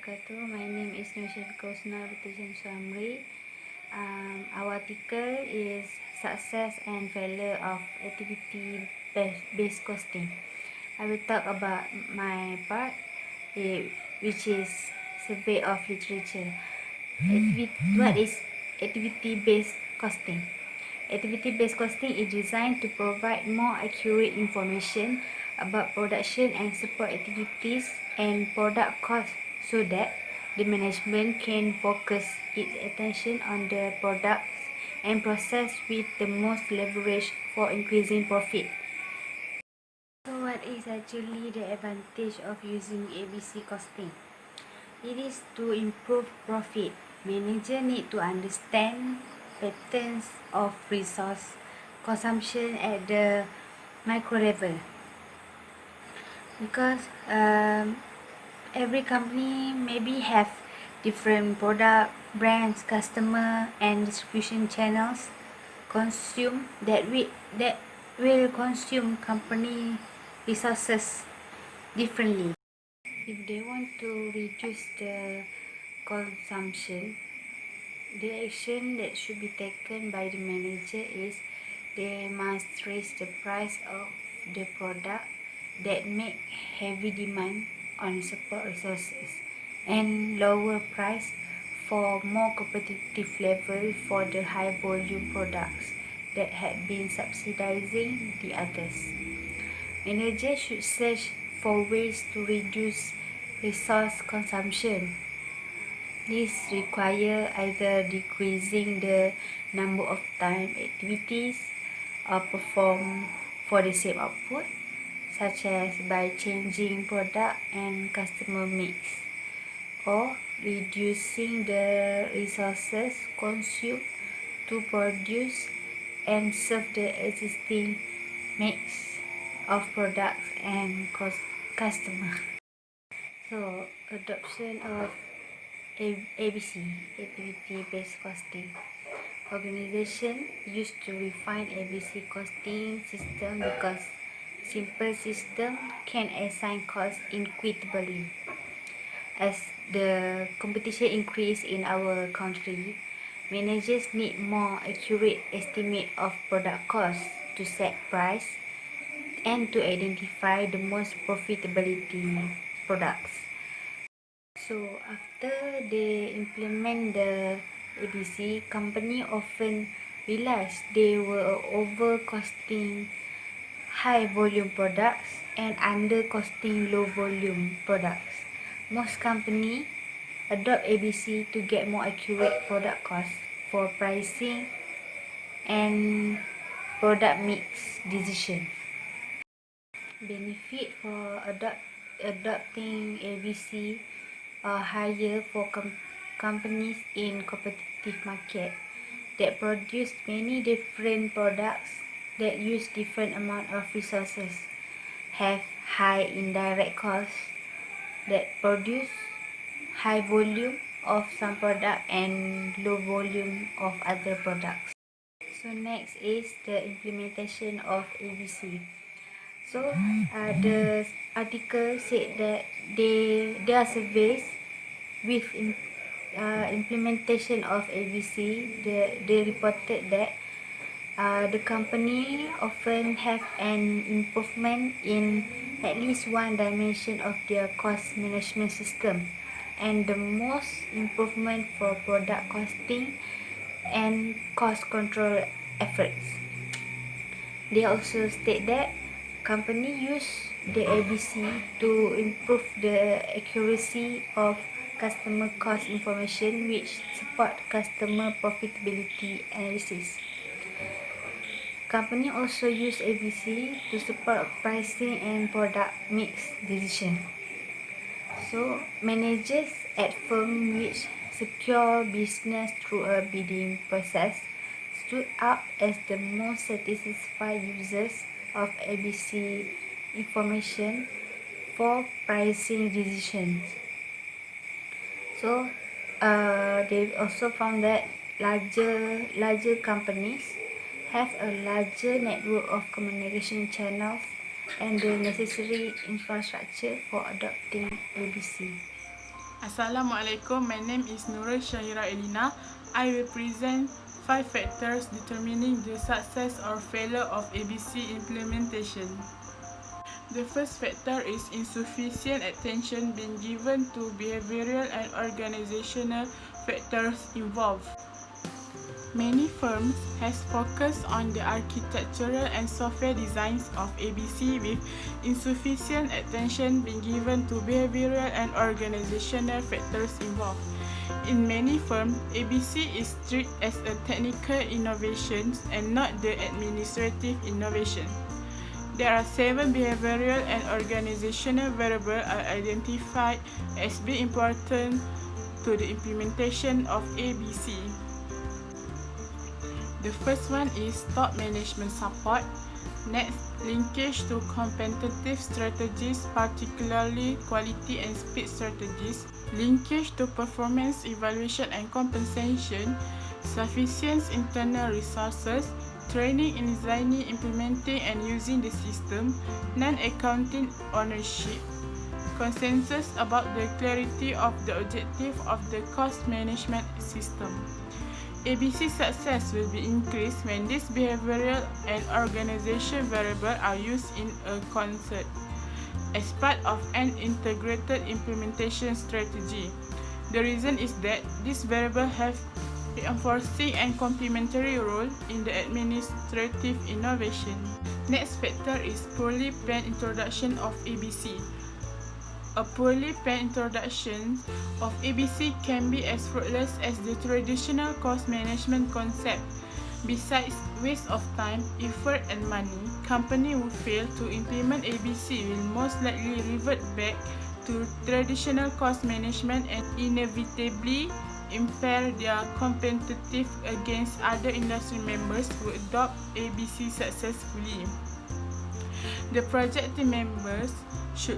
wabarakatuh. My name is Nushin Kosna Rotation Suamri. Our article is Success and Failure of Activity-Based Costing. I will talk about my part, which is Survey of Literature. What is activity-based costing? Activity-based costing is designed to provide more accurate information about production and support activities and product costs so that the management can focus its attention on the products and process with the most leverage for increasing profit. So what is actually the advantage of using ABC costing? It is to improve profit. Managers need to understand patterns of resource consumption at the micro level, because every company maybe have different product, brands, customer and distribution channels that will consume company resources differently. If they want to reduce the consumption, the action that should be taken by the manager is they must raise the price of the product that make heavy demand on support resources and lower price for more competitive level for the high volume products that had been subsidizing the others. Managers should search for ways to reduce resource consumption. This requires either decreasing the number of time activities are performed for the same output, such as by changing product and customer mix, or reducing the resources consumed to produce and serve the existing mix of products and customer. So, adoption of ABC, activity-based costing. Organization used to refine ABC costing system because simple system can assign costs equitably. As the competition increase in our country, managers need more accurate estimate of product costs to set price and to identify the most profitability products. So after they implement the ABC, company often realize they were over costing high volume products and under costing low volume products. Most company adopt ABC to get more accurate product costs for pricing and product mix decision. Benefit for adopting ABC are higher for companies in competitive market that produce many different products that use different amount of resources, have high indirect costs that produce high volume of some product and low volume of other products. So next is the implementation of ABC. So the article said that there are surveys with implementation of ABC. They reported that the company often have an improvement in at least one dimension of their cost management system, and the most improvement for product costing and cost control efforts. They also state that company use the ABC to improve the accuracy of customer cost information, which support customer profitability analysis. Company also use ABC to support pricing and product mix decision. So managers at firm which secure business through a bidding process stood out as the most satisfied users of ABC information for pricing decisions. So they also found that larger companies have a larger network of communication channels and the necessary infrastructure for adopting ABC. Assalamualaikum, my name is Nurul Shahira Elina. I will present 5 factors determining the success or failure of ABC implementation. The first factor is insufficient attention being given to behavioral and organizational factors involved. Many firms has focused on the architectural and software designs of ABC with insufficient attention being given to behavioral and organizational factors involved. In many firms, ABC is treated as a technical innovation and not the administrative innovation. There are 7 behavioral and organizational variables are identified as being important to the implementation of ABC. The first one is top management support. Next, linkage to competitive strategies, particularly quality and speed strategies. Linkage to performance evaluation and compensation. Sufficient internal resources. Training in designing, implementing and using the system. Non-accounting ownership. Consensus about the clarity of the objective of the cost management system. ABC success will be increased when these behavioral and organization variables are used in a concert as part of an integrated implementation strategy. The reason is that these variables have reinforcing and complementary role in the administrative innovation. Next factor is poorly planned introduction of ABC. A poorly planned introduction of ABC can be as fruitless as the traditional cost management concept. Besides waste of time, effort and money, company who fail to implement ABC will most likely revert back to traditional cost management and inevitably impair their competitive against other industry members who adopt ABC successfully. The project team members should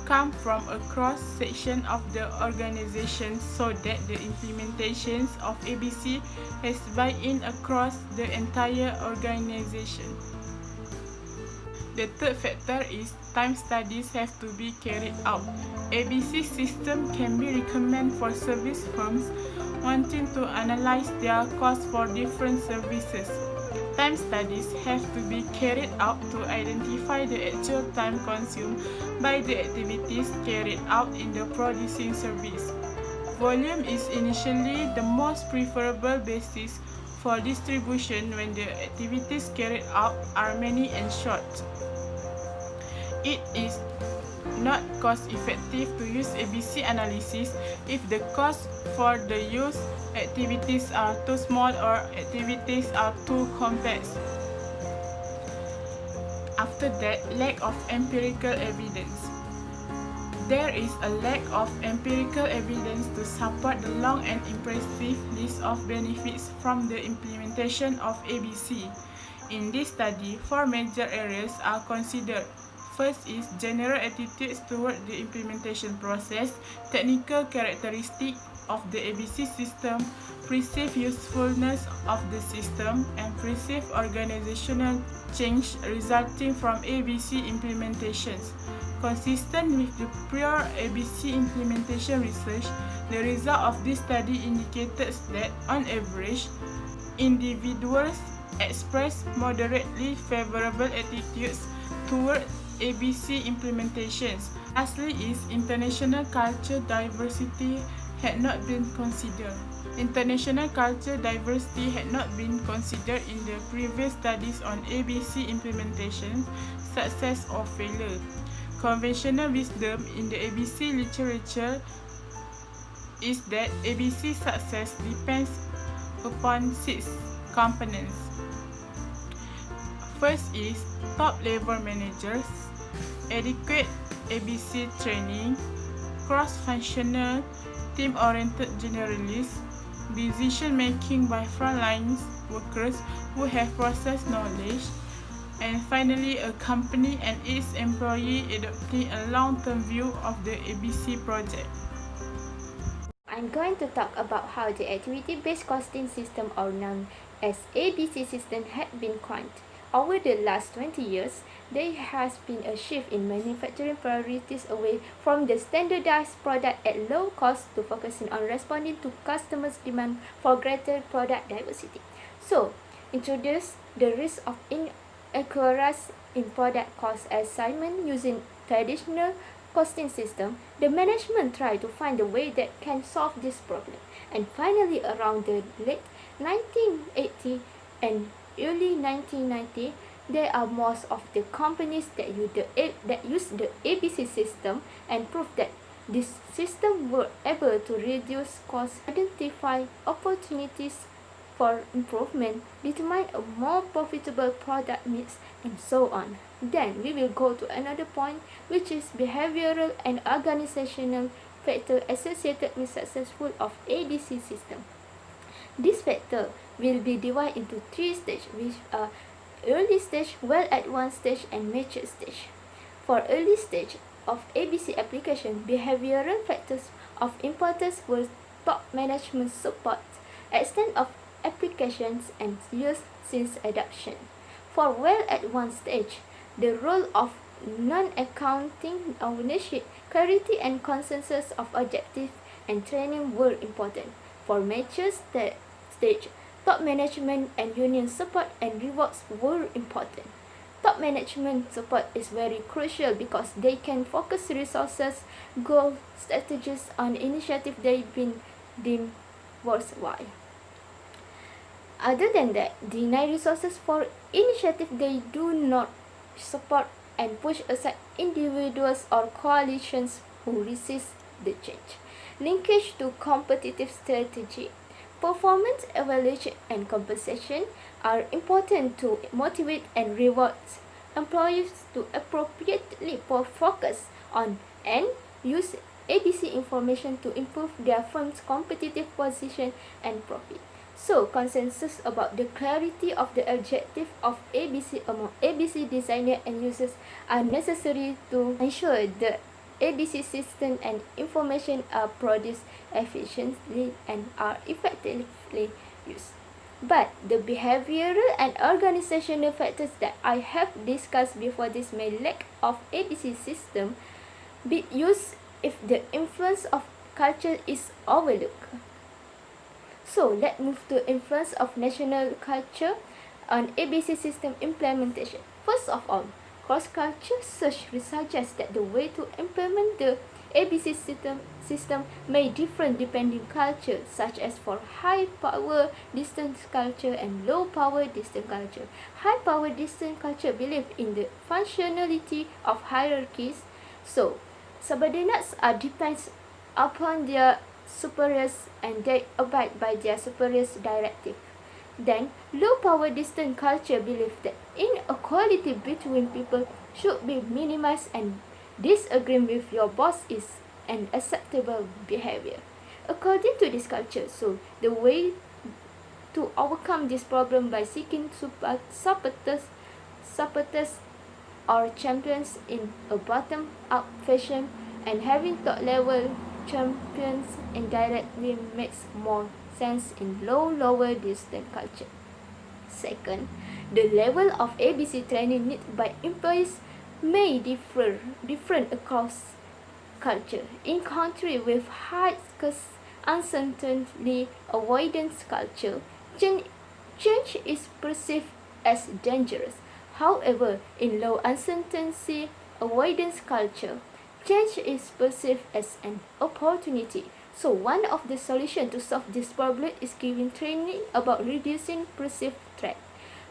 come from a cross-section of the organization so that the implementations of ABC has buy-in across the entire organization. The third factor is time studies have to be carried out. ABC system can be recommended for service firms wanting to analyze their costs for different services. Time studies have to be carried out to identify the actual time consumed by the activities carried out in the producing service. Volume is initially the most preferable basis for distribution when the activities carried out are many and short. It is not cost-effective to use ABC analysis if the costs for the used activities are too small or activities are too complex. After that, lack of empirical evidence. There is a lack of empirical evidence to support the long and impressive list of benefits from the implementation of ABC. In this study, 4 major areas are considered. First is general attitudes toward the implementation process, technical characteristics of the ABC system, perceived usefulness of the system, and perceived organizational change resulting from ABC implementations. Consistent with the prior ABC implementation research, the result of this study indicated that, on average, individuals express moderately favorable attitudes toward ABC implementations. Lastly is international culture diversity had not been considered. International culture diversity had not been considered in the previous studies on ABC implementation, success or failure. Conventional wisdom in the ABC literature is that ABC success depends upon 6 components. First is top-level managers, adequate ABC training, cross-functional, team-oriented generalists, decision-making by frontline workers who have process knowledge, and finally a company and its employee adopting a long-term view of the ABC project. I'm going to talk about how the activity-based costing system, or known as ABC system, had been coined. over the last 20 years, there has been a shift in manufacturing priorities away from the standardized product at low cost to focusing on responding to customers' demand for greater product diversity. So, introduce the risk of inaccuracy in product cost assignment using traditional costing system. The management tried to find a way that can solve this problem. And finally, around the late 1980 and early 1990, there are most of the companies that use the ABC system and proved that this system were able to reduce costs, identify opportunities for improvement, determine a more profitable product mix, and so on. Then we will go to another point, which is behavioral and organizational factors associated with successful of ABC system. This factor will be divided into 3 stages, which are early stage, well-advanced stage, and mature stage. For early stage of ABC application, behavioral factors of importance were top management support, extent of applications, and use since adoption. For well-advanced stage, the role of non-accounting ownership, clarity and consensus of objective, and training were important. For mature stage, top management and union support and rewards were important. Top management support is very crucial because they can focus resources, goal, strategies on initiatives they've been deemed worthwhile. Other than that, deny resources for initiatives they do not support and push aside individuals or coalitions who resist the change. Linkage to competitive strategy. Performance evaluation and compensation are important to motivate and reward employees to appropriately focus on and use ABC information to improve their firm's competitive position and profit. So, consensus about the clarity of the objective of ABC among ABC designer and users are necessary to ensure the ABC system and information are produced efficiently and are effectively used. But the behavioral and organizational factors that I have discussed before this may lack of ABC system be used if the influence of culture is overlooked. So let's move to influence of national culture on ABC system implementation. First of all, cross-culture search suggests that the way to implement the ABC system may differ depending culture, such as for high-power distant culture and low-power distant culture. High-power distant culture believe in the functionality of hierarchies, so subordinates are depends upon their superiors and they abide by their superiors' directive. Then, low-power distant culture believes that inequality between people should be minimized and disagreeing with your boss is an acceptable behavior. According to this culture, so the way to overcome this problem by seeking supporters or champions in a bottom-up fashion and having top-level champions indirectly makes more sense in lower distant culture. Second, the level of ABC training needed by employees may different across culture. In country with high uncertainty avoidance culture, change is perceived as dangerous. However, in low uncertainty avoidance culture, change is perceived as an opportunity. So one of the solutions to solve this problem is giving training about reducing perceived threat,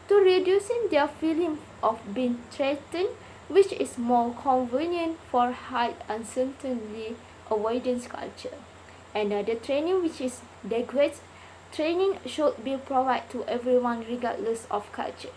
to reducing their feeling of being threatened, which is more convenient for high uncertainty avoidance culture. Another training which is degrees training should be provided to everyone regardless of culture.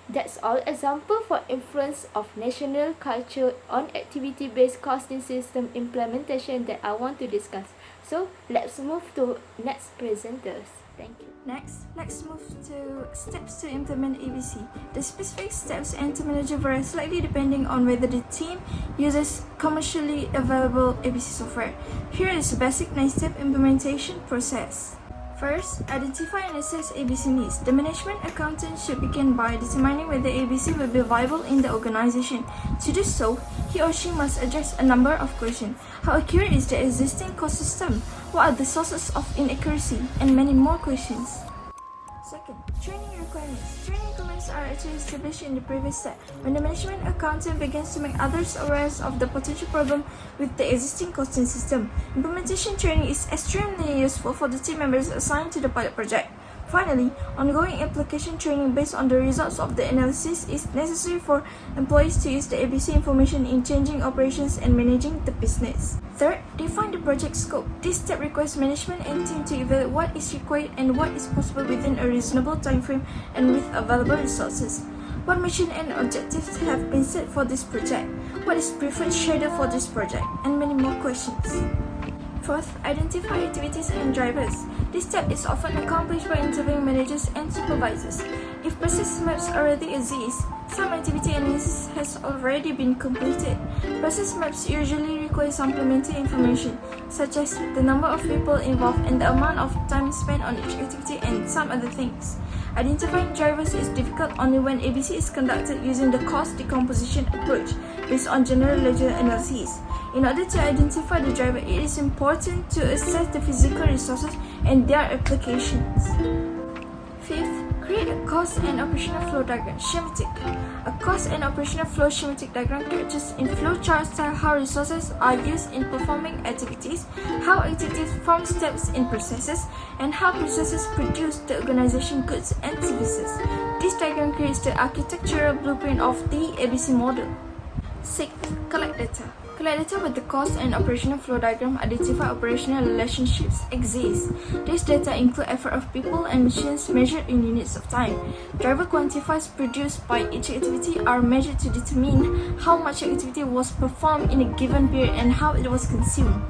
That's all example for influence of national culture on activity-based costing system implementation that I want to discuss. So let's move to next presenters. Thank you. Next, let's move to steps to implement ABC. The specific steps and terminology vary slightly depending on whether the team uses commercially available ABC software. Here is a basic 9-step implementation process. First, identify and assess ABC needs. The management accountant should begin by determining whether ABC will be viable in the organization. To do so, he or she must address a number of questions. How accurate is the existing cost system? What are the sources of inaccuracy? And many more questions. Second, training requirements. Training requirements are actually established in the previous step, when the management accountant begins to make others aware of the potential problem with the existing costing system. Implementation training is extremely useful for the team members assigned to the pilot project. Finally, ongoing application training based on the results of the analysis is necessary for employees to use the ABC information in changing operations and managing the business. Third, define the project scope. This step requires management and team to evaluate what is required and what is possible within a reasonable time frame and with available resources. What mission and objectives have been set for this project? What is preferred schedule for this project? And many more questions. Fourth, identify activities and drivers. This step is often accomplished by interviewing managers and supervisors. If process maps already exist, some activity analysis has already been completed. Process maps usually require supplementary information, such as the number of people involved and the amount of time spent on each activity and some other things. Identifying drivers is difficult only when ABC is conducted using the cost decomposition approach based on general ledger analysis. In order to identify the driver, it is important to assess the physical resources and their applications. Fifth, create a cost and operational flow diagram schematic. A cost and operational flow schematic diagram captures in flowchart style how resources are used in performing activities, how activities form steps in processes, and how processes produce the organization goods and services. This diagram creates the architectural blueprint of the ABC model. Sixth, collect data. Collect data with the cost and operational flow diagram. Identify operational relationships exist. This data include effort of people and machines measured in units of time. Driver quantifiers produced by each activity are measured to determine how much activity was performed in a given period and how it was consumed.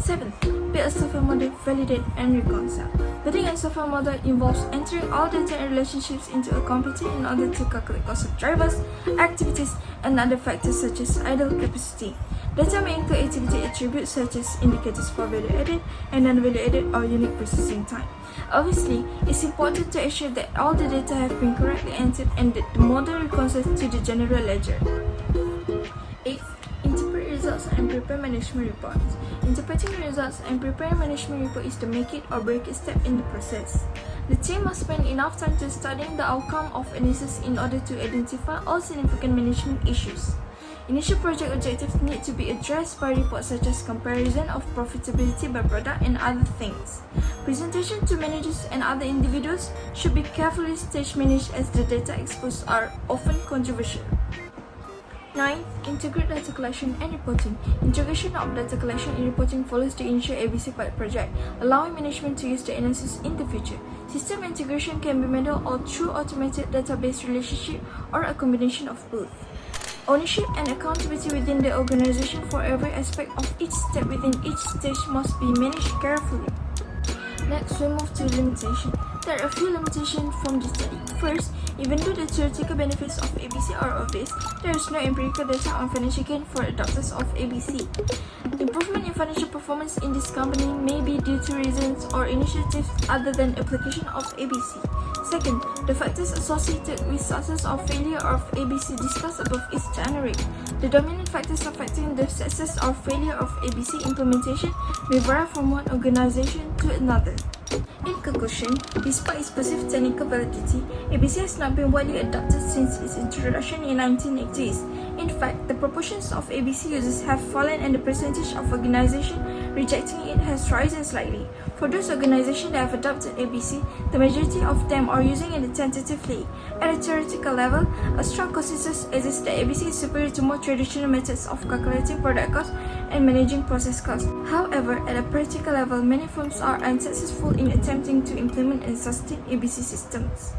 7. Build a software model, validate and reconcile. Building a software model involves entering all data and relationships into a computer in order to calculate cost of drivers, activities, and other factors such as idle capacity. Data may include activity attributes such as indicators for value added and non-value added or unit processing time. Obviously, it's important to ensure that all the data have been correctly entered and that the model reconciles to the general ledger. 8. Interpret results and prepare management reports. Interpreting results and preparing management report is the make it or break it step in the process. The team must spend enough time to studying the outcome of analysis in order to identify all significant management issues. Initial project objectives need to be addressed by reports such as comparison of profitability by product and other things. Presentation to managers and other individuals should be carefully stage managed as the data exposed are often controversial. 9. Integrate data collection and reporting. Integration of data collection and reporting follows the initial ABC pilot project, allowing management to use the analysis in the future. System integration can be manual or through automated database relationship or a combination of both. Ownership and accountability within the organization for every aspect of each step within each stage must be managed carefully. Next, we move to limitation. There are a few limitations from the study. First, even though the theoretical benefits of ABC are obvious, there is no empirical data on financial gain for adopters of ABC. Improvement in financial performance in this company may be due to reasons or initiatives other than application of ABC. Second, the factors associated with success or failure of ABC discussed above is generic. The dominant factors affecting the success or failure of ABC implementation may vary from one organization to another. In conclusion, despite its perceived technical validity, ABC has not been widely adopted since its introduction in 1980s. In fact, the proportions of ABC users have fallen and the percentage of organizations rejecting it has risen slightly. For those organizations that have adopted ABC, the majority of them are using it tentatively. At a theoretical level, a strong consensus exists that ABC is superior to more traditional methods of calculating product cost and managing process cost. However, at a practical level, many firms are unsuccessful in attempting to implement and sustain ABC systems.